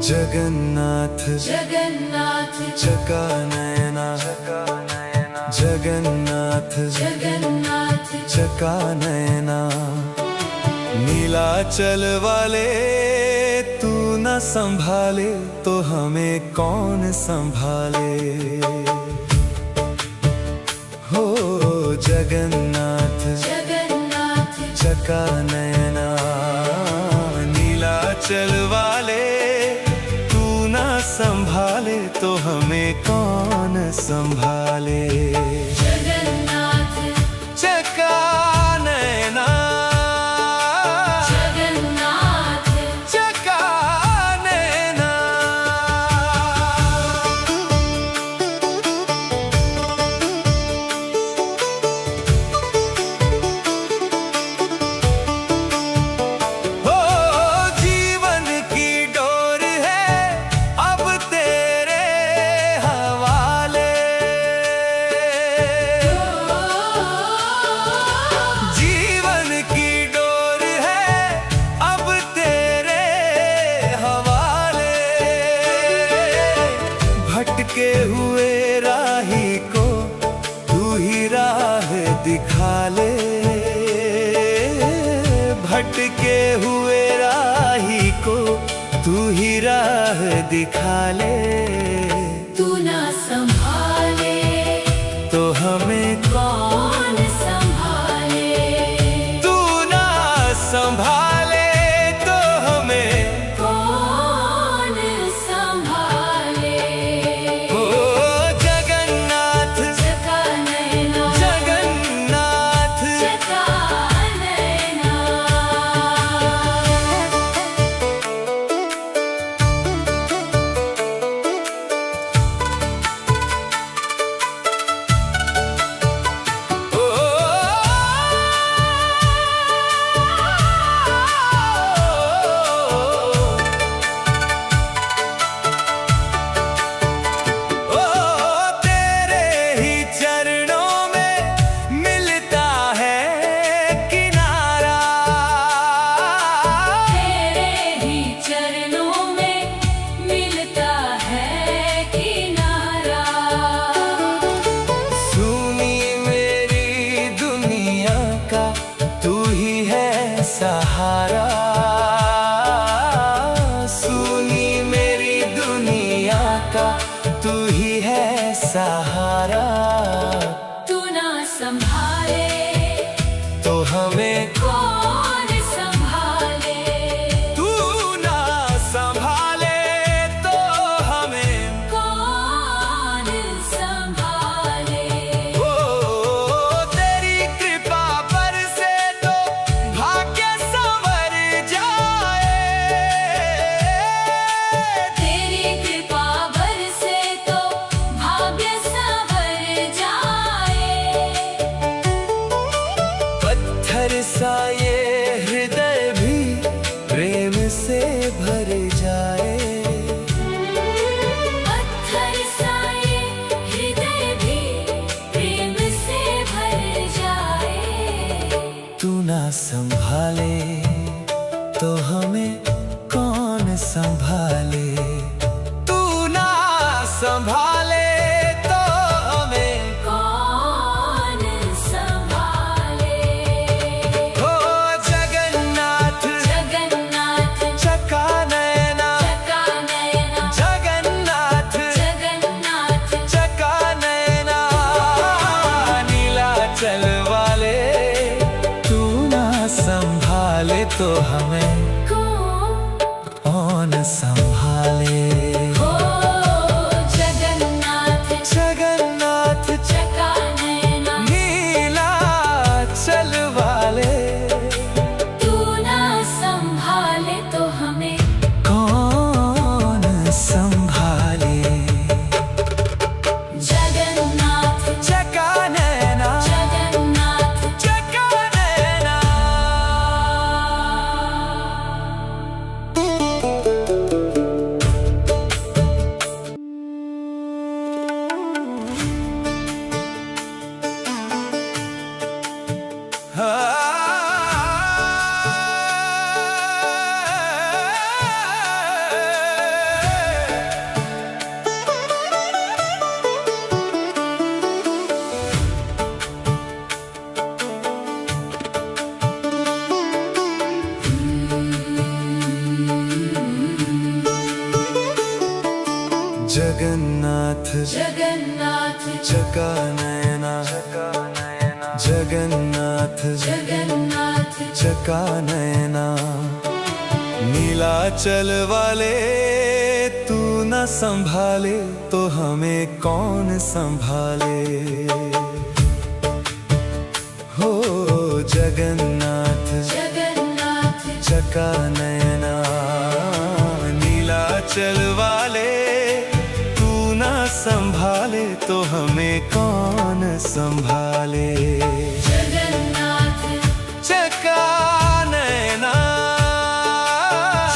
जगन्नाथ जगन्नाथ चका नयना जगन्नाथ जगन्नाथ चका नयना। नीलाचल वाले तू न संभाले तो हमें कौन संभाले। हो जगन्नाथ जगन्नाथ चका नयना। नीलाचल वाले तू न संभाले तो हमें कौन संभाले। जगन्नाथ चका नयना जगन्नाथ चका नयना। हो जीवन की डोर है अब तेरे हवाले। जीवन की डोर है अब तेरे हवाले। भटके हुए राही को तू ही राह दिखा ले। भटके हुए राही को तू ही राह दिखा ले। तू ना संभाले तो हमें कौन संभाले। तू ना संभाले तो हमें कौन संभाले। ओ जगन्नाथ चका नयना जगन्नाथ। चका नयना। ओ ओ तेरे ही चरणों में मिलता है किनारा। तेरे ही चरणों में मिलता है किनारा। सुनी मेरी दुनिया का तू ही है सहारा। सुनी मेरी दुनिया का तू ही है सहारा। तू ना संभाले तो हमें कौन संभाले। तू ना संभाले तो हमें कौन संभाले। ओ तेरी कृपा पर से तो भाग्य संवर जाए। तेरी कृपा बरसे तो भाग्य संवर जाए। पत्थर सा ये हृदय भी प्रेम से भर जाए। पत्थर सा ये हृदय भी प्रेम से भर जाए। तू ना संभाले तो हमें कौन संभाले। तू ना संभाले तो हमें कौन संभाले। हो जगन्नाथ जगन्नाथ चका नयना चका नयना जगन्नाथ जगन्नाथ चका नयना। नीलाचल वाले तू ना संभाले तो हमें कौन संभाले। हो जगन्नाथ जगन्नाथ चका नयना नीलाचल वाले तू ना संभाले तो हमें कौन संभाले। जगन्नाथ चका नयना जगन्नाथ चका नयना। जगन्नाथ जगन्नाथ चका नयना जगन्नाथ जगन्नाथ चका नयना नीलाचल वाले तू न संभाले तो हमें कौन संभाले। हो जगन्नाथ जगन्नाथ चका नयना नीलाचल वाले तू न संभाले तो हमें कौन संभाले। जगन्नाथ चका नयना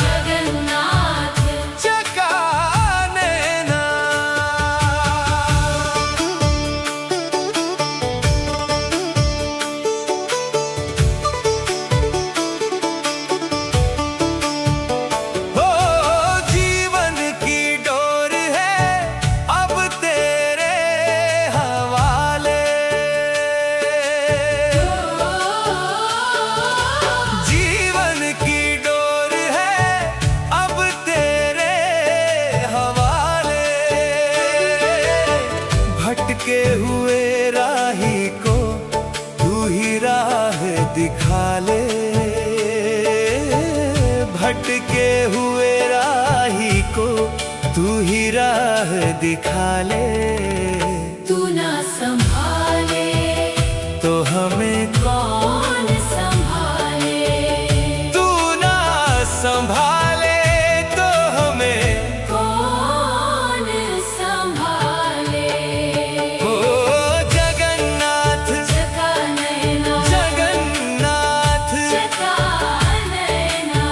जगन्नाथ चका नयना हो जीवन की डोर है अब तेरे हवाले। जीवन की डोर है अब तेरे हवाले। भटके हुए राही को तू ही राह दिखा ले। भटके हुए राही को तू ही राह दिखा ले। तू ना संभाले तो हमें कौन संभाले। तू ना संभाले तो हमें कौन संभाले। हो जगन्नाथ चका नयना जगन्नाथ चका नयना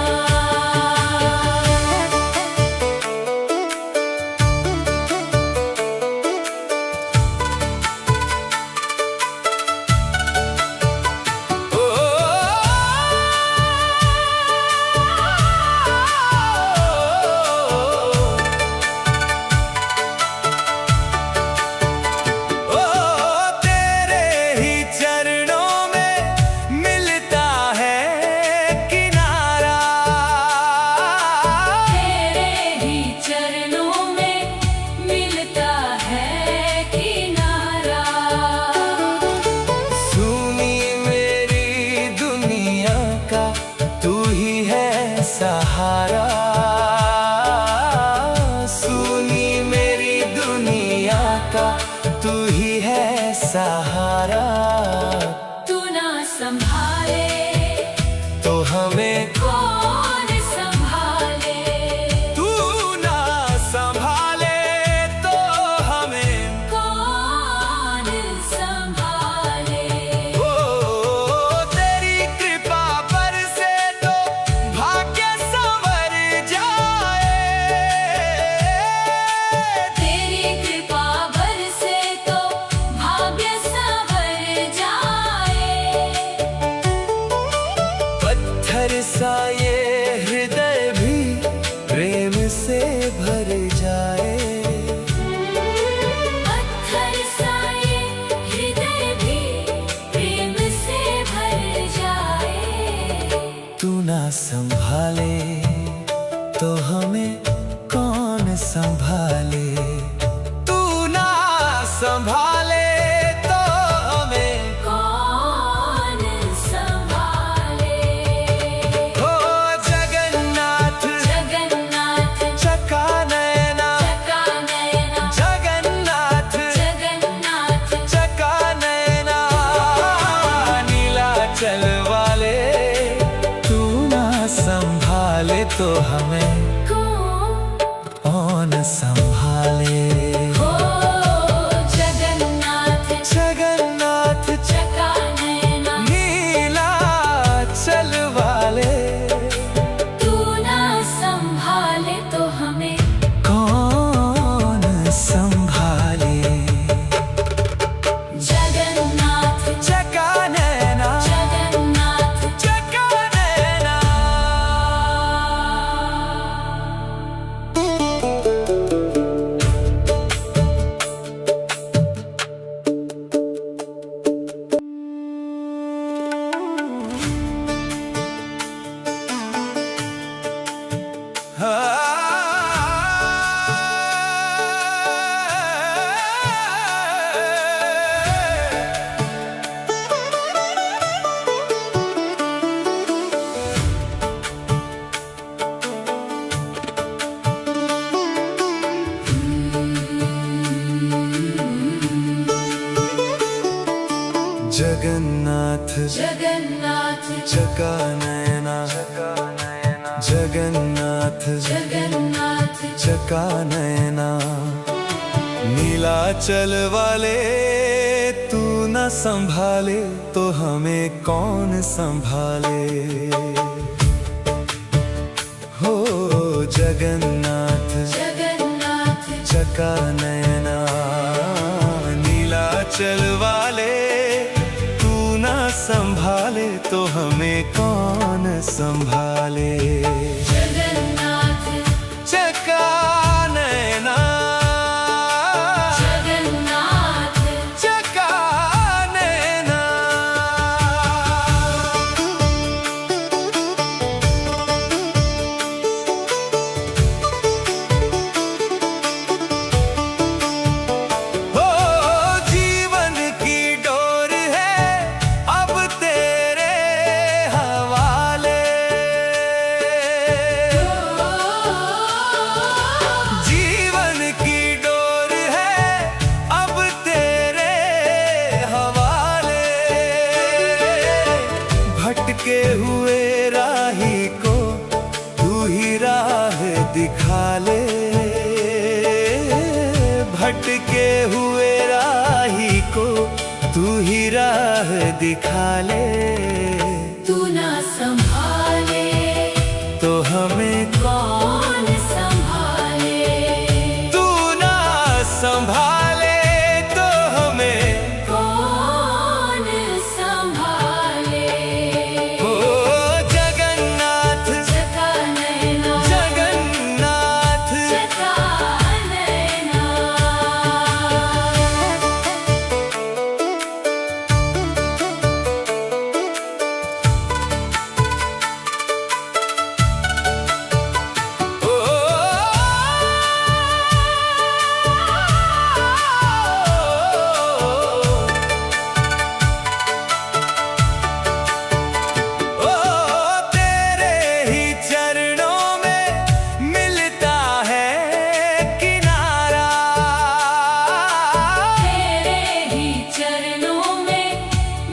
ओ तेरे ही चरणों में मिलता है किनारा। तेरे ही चरणों में मिलता है किनारा। सुनी मेरी दुनिया का तू ही है सहारा। सुनी मेरी दुनिया का तू ही है सहारा। तू ना संभाले तो हमें कौन संभाले। तू ना संभाले तो हमें कौन संभाले। ओ तेरी कृपा बरसे तो भाग्य संवर जाए। तेरी कृपा बरसे तो भाग्य संवर जाए। पत्थर सा ये हृदय भी प्रेम से भर जाए। पत्थर सा ये हृदय भी प्रेम से भर जाए। तू ना संभाले तो हमें कौन संभाले। तू ना संभाले तो हमें कौन संभाले। हो जगन्नाथ जगन्नाथ चका नयना चका नयना जगन्नाथ जगन्नाथ चका नयना नीलाचल वाले तू ना संभाले तो हमें कौन संभाले। हो जगन्नाथ जगन्नाथ चका नयना नीलाचल वाले तू ना संभाले तो हमें कौन संभाले। जगन्नाथ चका नयना जगन्नाथ चका नयना जगन्नाथ जगन्नाथ चका नयना जगन्नाथ जगन्नाथ चका नयना नीलाचल वाले तू न संभाले तो हमें कौन संभाले। हो जगन्नाथ जगन्नाथ चका नयना नीलाचल वाले तू न संभाले तो हमें कौन संभाले। जगन्नाथ चका नयना जगन्नाथ चका नयना हो जीवन की डोर है अब तेरे हवाले। जीवन की डोर है अब तेरे हवाले। भटके हुए राही को तू ही राह दिखा ले। भटके हुए राही को तू ही राह दिखा ले। तू ना संभाले तो हमें कौन संभाले। तू ना संभाले तो हमें कौन संभाले। हो जगन्नाथ चका नयना जगन्नाथ चका नयना ओ तेरे ही चरणों में मिलता है किनारा। तेरे ही चरणों में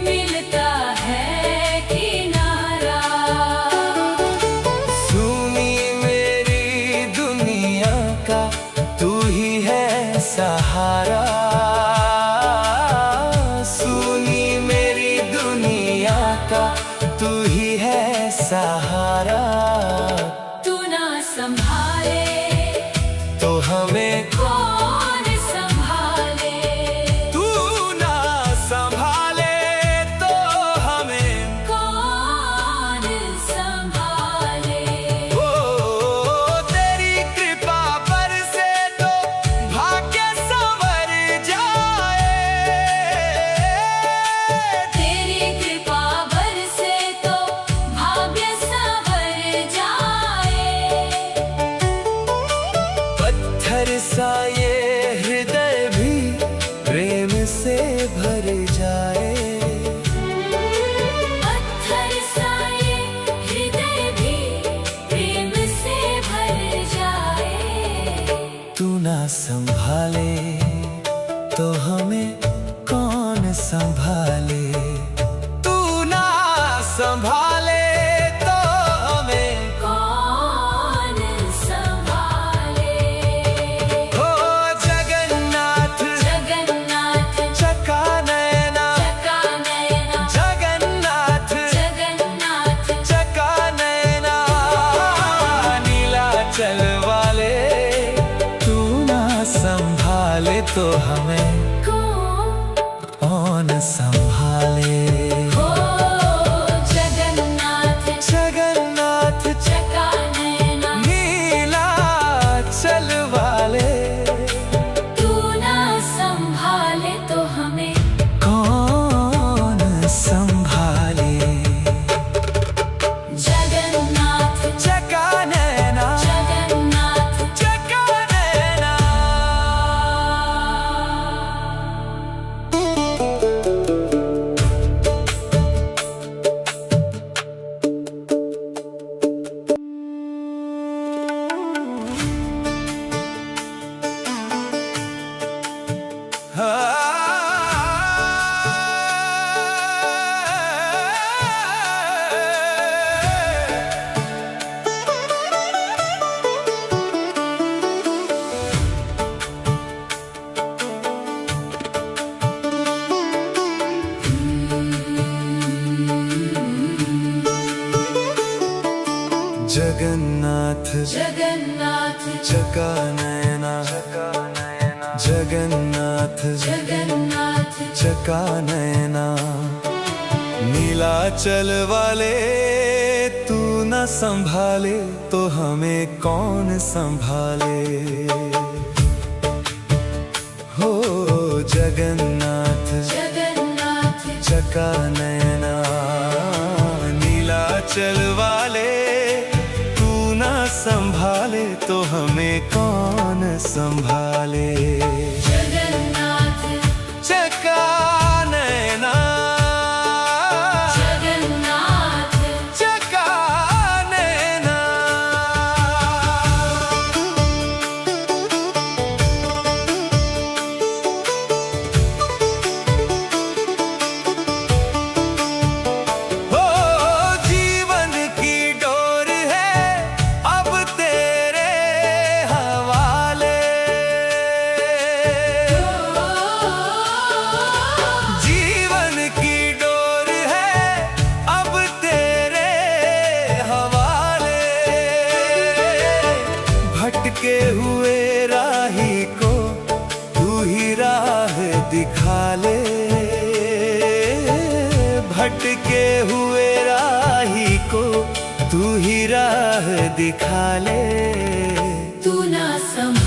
मिलता है किनारा। सुनी मेरी दुनिया का तू ही है सहारा। सुनी मेरी दुनिया का तू ही है सहारा। तू ना संभाले तो हमें कौन संभाले। तू ना संभाले तो हमें कौन संभाले। ओ तेरी कृपा बरसे तो भाग्य संवर जाए। तेरी कृपा बरसे तो भाग्य संवर जाए। पत्थर सा ये हृदय भी प्रेम से भर जाए। पत्थर सा ये हृदय भी प्रेम से भर जाए। तू ना संभाले तो हमें कौन संभाले। तू ना संभाले तो हमें कौन संभाले। हो जगन्नाथ जगन्नाथ चका नयना चका नयना जगन्नाथ जगन्नाथ चका नयना नीलाचल वाले तू ना संभाले तो हमें कौन संभाले। हो जगन्नाथ जगन्नाथ चका नयना नीलाचल वाले तू ना संभाले तो हमें कौन संभाले। जगन्नाथ चका नयना जगन्नाथ चका नयना जगन्नाथ जगन्नाथ चका नयना जगन्नाथ जगन्नाथ चका नयना नीलाचल वाले तू न संभाले तो हमें कौन संभाले। हो जगन्नाथ जगन्नाथ चका नयना नीलाचल वाले तू न संभाले तो हमें कौन संभाले। जगन्नाथ चका नयना जगन्नाथ चका नयना हो जीवन की डोर है अब तेरे हवाले। जीवन की डोर है अब तेरे हवाले। भटके हुए राही को तू ही राह दिखा ले। भटके हुए राही को तू ही राह दिखा ले। तू ना संभाले